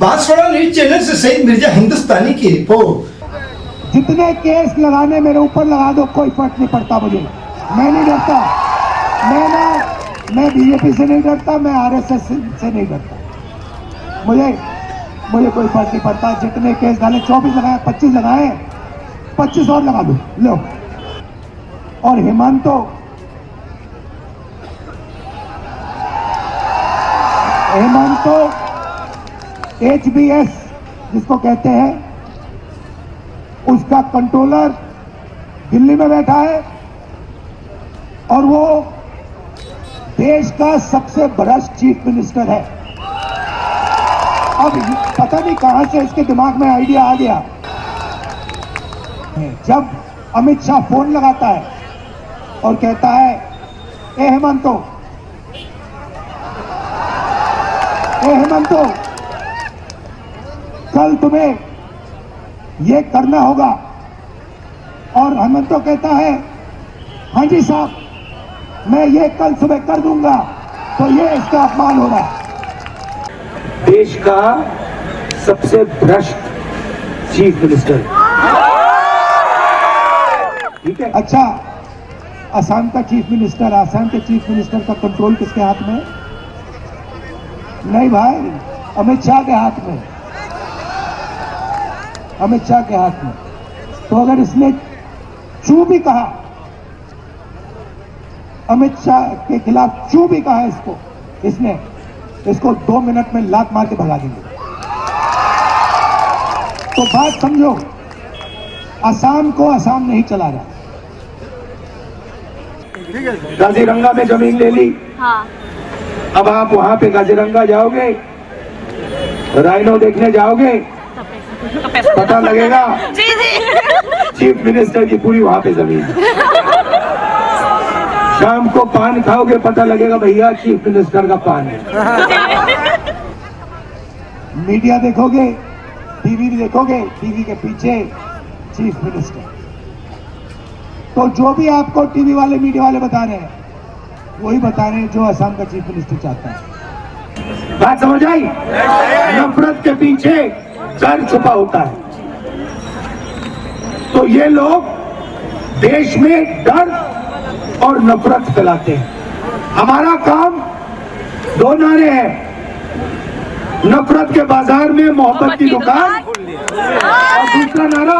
Banswara news channel से सईद मिर्जा हिंदुस्तानी की report. जितने केस लगाने मेरे ऊपर लगा दो, कोई फर्क नहीं पड़ता मुझे। मैं नहीं डरता, मैं बीजेपी से नहीं डरता, मैं आरएसएस से नहीं डरता। मुझे कोई फर्क नहीं पड़ता। जितने केस डाले, 24 लगाए, 25 लगाए, 25 और लगा दो, लो। और हेमंतो HBS जिसको कहते हैं, उसका कंट्रोलर दिल्ली में बैठा है और वो देश का सबसे भ्रष्ट चीफ मिनिस्टर है। अब पता नहीं कहां से इसके दिमाग में आइडिया आ गया। जब अमित शाह फोन लगाता है और कहता है, ए हेमंतो, कल तुम्हें ये करना होगा, और हेमंतो कहता है, हाँ जी साहब, मैं ये कल सुबह कर दूंगा, तो ये इसका अपमान हो रहा है। देश का सबसे भ्रष्ट चीफ मिनिस्टर, ठीक है। अच्छा, असम का चीफ मिनिस्टर, असम के चीफ मिनिस्टर का कंट्रोल किसके हाथ में? नहीं भाई, अमित शाह के हाथ में, अमित शाह के हाथ में। तो अगर इसने चू भी कहा, अमित शाह के खिलाफ चू भी कहा इसको 2 मिनट में लात मार के भगा देंगे। तो बात समझो, असम को असम नहीं चला रहा। काजीरंगा में जमीन ले ली, हाँ। अब आप वहां पे काजीरंगा जाओगे, राइनो देखने जाओगे, पता लगेगा जी चीफ मिनिस्टर की पूरी वहां पे जमीन। शाम को पान खाओगे, पता लगेगा भैया चीफ मिनिस्टर का पान है। मीडिया देखोगे, टीवी देखोगे, टीवी के पीछे चीफ मिनिस्टर। तो जो भी आपको टीवी वाले, मीडिया वाले बता रहे हैं, वही बता रहे हैं जो असम का चीफ मिनिस्टर चाहता है। बात समझ आई? नफरत के पीछे डर छुपा होता है। तो ये लोग देश में डर और नफरत फैलाते हैं। हमारा काम 2 नारे हैं, नफरत के बाजार में मोहब्बत की दुकान, और दूसरा नारा,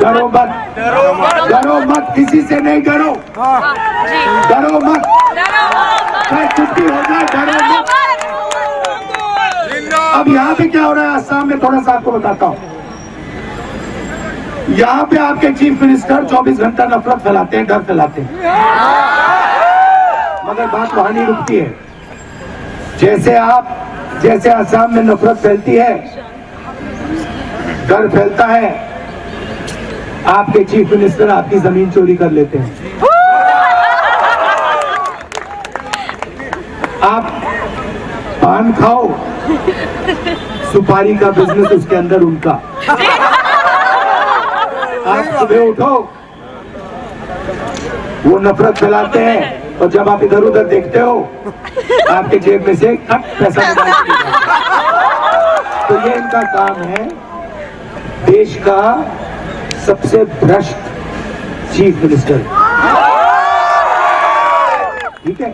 डरो मत, डरो मत, किसी से नहीं डरो, डरो मत, चाहे कुछ भी हो जाए, डरो मत। अब यहाँ पे क्या हो रहा है असम में, थोड़ा सा आपको बताता हूँ। यहाँ पे आपके चीफ मिनिस्टर 24 घंटा नफरत फैलाते हैं, डर फैलाते हैं, मगर बात वहां नहीं रुकती है। जैसे असम में नफरत फैलती है, डर फैलता है, आपके चीफ मिनिस्टर आपकी जमीन चोरी कर लेते हैं। आप पान खाओ, सुपारी का बिजनेस उसके अंदर उनका। आप सुबह उठो, वो नफरत फैलाते हैं, और जब आप इधर उधर देखते हो, आपके जेब में से खट पैसा निकाल के जाता है। तो ये इनका काम है। देश का सबसे भ्रष्ट चीफ मिनिस्टर, ठीक है।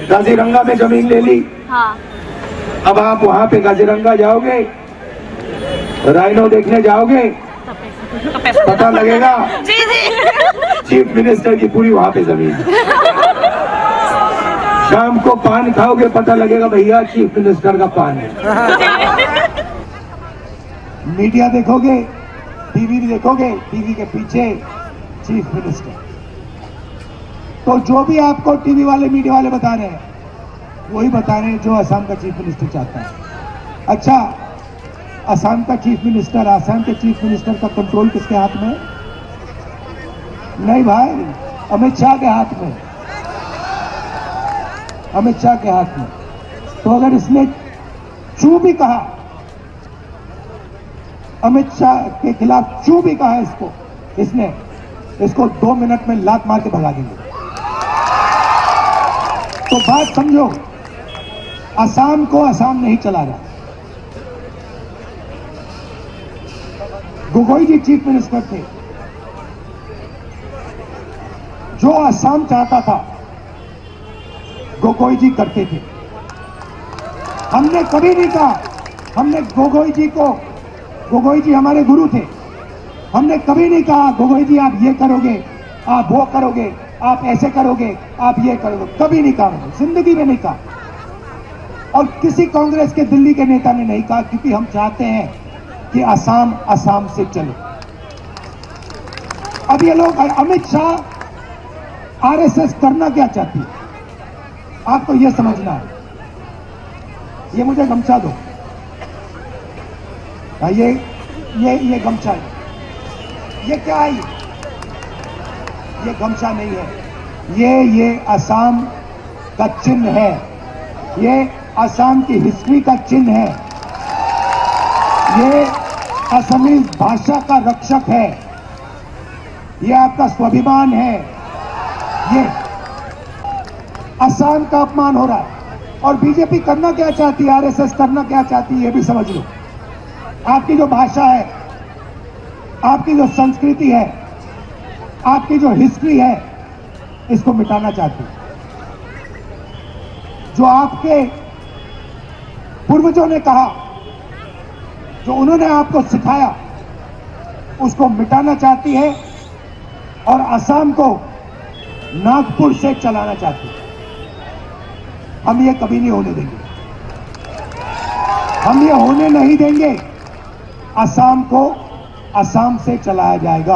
काजीरंगा में जमीन ले ली, हाँ। अब आप वहां पे काजीरंगा जाओगे, राइनो देखने जाओगे, पता लगेगा चीफ मिनिस्टर की पूरी वहां पे जमीन। शाम को पान खाओगे, पता लगेगा भैया चीफ मिनिस्टर का पान है। मीडिया देखोगे, टीवी देखोगे, टीवी के पीछे चीफ मिनिस्टर। तो जो भी आपको टीवी वाले, मीडिया वाले बता रहे हैं, वही बता रहे हैं जो असम का चीफ मिनिस्टर चाहता है। अच्छा, असम का चीफ मिनिस्टर, असम के चीफ मिनिस्टर का कंट्रोल किसके हाथ में? नहीं भाई, अमित शाह के हाथ में, अमित शाह के हाथ में। तो अगर इसने चू भी कहा, अमित शाह के खिलाफ चू भी कहा इसको 2 मिनट में लात मार के भगा देंगे। तो बात समझो, असम को असम नहीं चला रहा। गोगोई जी चीफ मिनिस्टर थे, जो असम चाहता था गोगोई जी करते थे। हमने कभी नहीं कहा, हमने गोगोई जी हमारे गुरु थे, हमने कभी नहीं कहा गोगोई जी आप ये करोगे, आप वो करोगे, आप ऐसे करोगे, आप ये करोगे, कभी नहीं कहा, मैंने जिंदगी में नहीं कहा। और किसी कांग्रेस के दिल्ली के नेता ने नहीं कहा, क्योंकि हम चाहते हैं कि असम से चले। अब ये लोग, अमित शाह आरएसएस करना क्या चाहती है, आपको ये समझना है। ये मुझे गमछा दो, ये गमछा है, ये क्या है, ये गमछा नहीं है, ये असम का चिन्ह है, ये असम की हिस्ट्री का चिन्ह है, ये असमी भाषा का रक्षक है, ये आपका स्वाभिमान है। ये असम का अपमान हो रहा है। और बीजेपी करना क्या चाहती है, आरएसएस करना क्या चाहती है, ये भी समझ लो। आपकी जो भाषा है, आपकी जो संस्कृति है, आपकी जो हिस्ट्री है, इसको मिटाना चाहती है। जो आपके पूर्वजों ने कहा, जो उन्होंने आपको सिखाया, उसको मिटाना चाहती है और असम को नागपुर से चलाना चाहती है। हम ये कभी नहीं होने देंगे, हम ये होने नहीं देंगे। असम को असम से चलाया जाएगा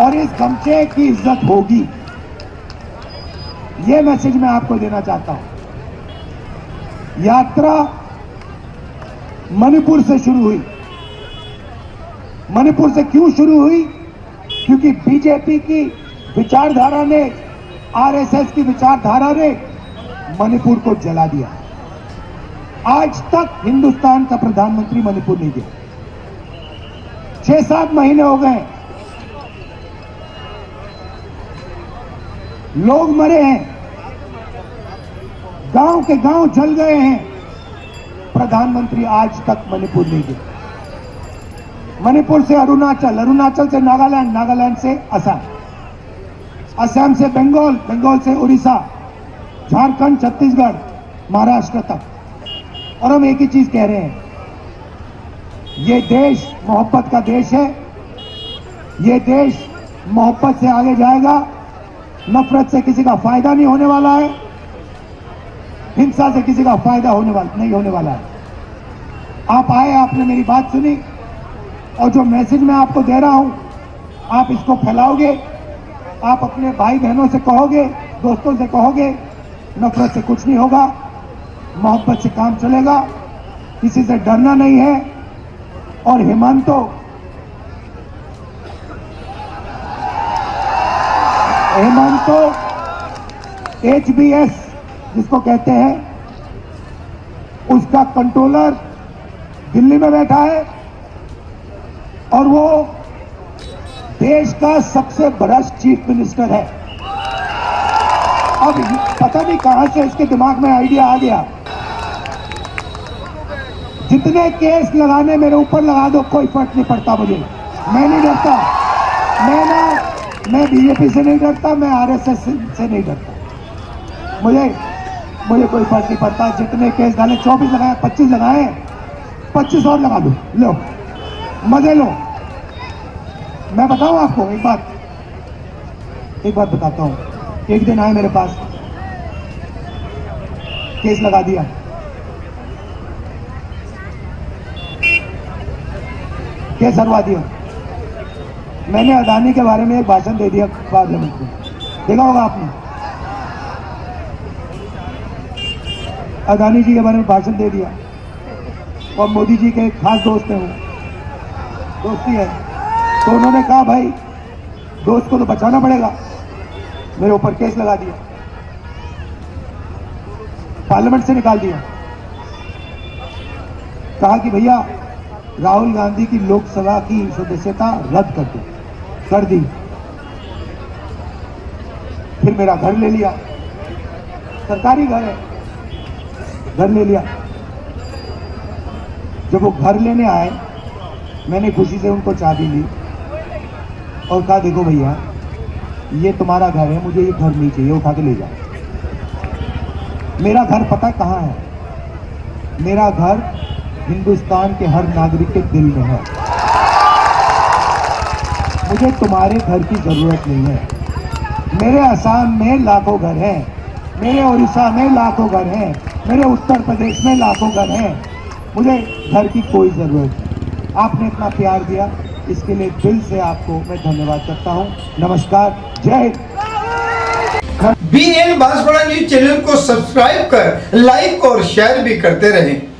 और इस गमछे की इज्जत होगी। ये मैसेज मैं आपको देना चाहता हूं। यात्रा मणिपुर से शुरू हुई। मणिपुर से क्यों शुरू हुई? क्योंकि बीजेपी की विचारधारा ने, आरएसएस की विचारधारा ने मणिपुर को जला दिया। आज तक हिंदुस्तान का प्रधानमंत्री मणिपुर नहीं गया। 6-7 महीने हो गए, लोग मरे हैं, गांव के गांव जल गए हैं, प्रधानमंत्री आज तक मणिपुर नहीं गए। मणिपुर से अरुणाचल, अरुणाचल से नागालैंड, नागालैंड से असम, असम से बंगाल, बंगाल से उड़ीसा, झारखंड, छत्तीसगढ़, महाराष्ट्र तक। और हम एक ही चीज कह रहे हैं, ये देश मोहब्बत का देश है। ये देश मोहब्बत से आगे जाएगा। नफरत से किसी का फायदा नहीं होने वाला है, हिंसा से किसी का फायदा नहीं होने वाला है। आप आए, आपने मेरी बात सुनी, और जो मैसेज मैं आपको दे रहा हूं, आप इसको फैलाओगे, आप अपने भाई बहनों से कहोगे, दोस्तों से कहोगे, नफरत से कुछ नहीं होगा, मोहब्बत से काम चलेगा, किसी से डरना नहीं है। और हेमंतो HBS जिसको कहते हैं, उसका कंट्रोलर दिल्ली में बैठा है और वो देश का सबसे भ्रष्ट चीफ मिनिस्टर है। अब पता नहीं कहां से इसके दिमाग में आइडिया आ गया, जितने केस लगाने मेरे ऊपर लगा दो, कोई फर्क नहीं पड़ता मुझे। मैं नहीं डरता, मैं बीजेपी से नहीं डरता, मैं आरएसएस से नहीं डरता। मुझे कोई फर्क नहीं पड़ता। जितने केस डाले, 24 लगाए, 25 लगाए, 25 और लगा दो, लो मजे लो। मैं बताऊं आपको एक बात बताता हूं। एक दिन आए मेरे पास, केस लगा दिया, केस हरवा दिया। मैंने अदानी के बारे में एक भाषण दे दिया पार्लियामेंट में, देखा होगा आपने। अदानी जी के बारे में भाषण दे दिया और मोदी जी के खास दोस्त हैं, वो दोस्ती है, तो उन्होंने कहा भाई दोस्त को तो बचाना पड़ेगा, मेरे ऊपर केस लगा दिया, पार्लियामेंट से निकाल दिया। कहा कि भैया राहुल गांधी की लोकसभा की सदस्यता रद्द कर दो, कर दी। फिर मेरा घर ले लिया, सरकारी घर है, घर ले लिया। जब वो घर लेने आए मैंने खुशी से उनको चाबी ली और कहा देखो भैया ये तुम्हारा घर है, मुझे ये घर नहीं चाहिए, उठा के ले जाओ। मेरा घर पता कहाँ है? मेरा घर हिंदुस्तान के हर नागरिक के दिल में है। मुझे तुम्हारे घर की जरूरत नहीं है। मेरे असम में लाखों घर हैं, मेरे उड़ीसा में लाखों घर हैं, मेरे उत्तर प्रदेश में लाखों घर हैं। मुझे घर की कोई जरूरत नहीं। आपने इतना प्यार दिया, इसके लिए दिल से आपको मैं धन्यवाद करता हूं। नमस्कार, जय Hind. BN Banswara news channel को सब्सक्राइब कर लाइक और शेयर भी करते रहें।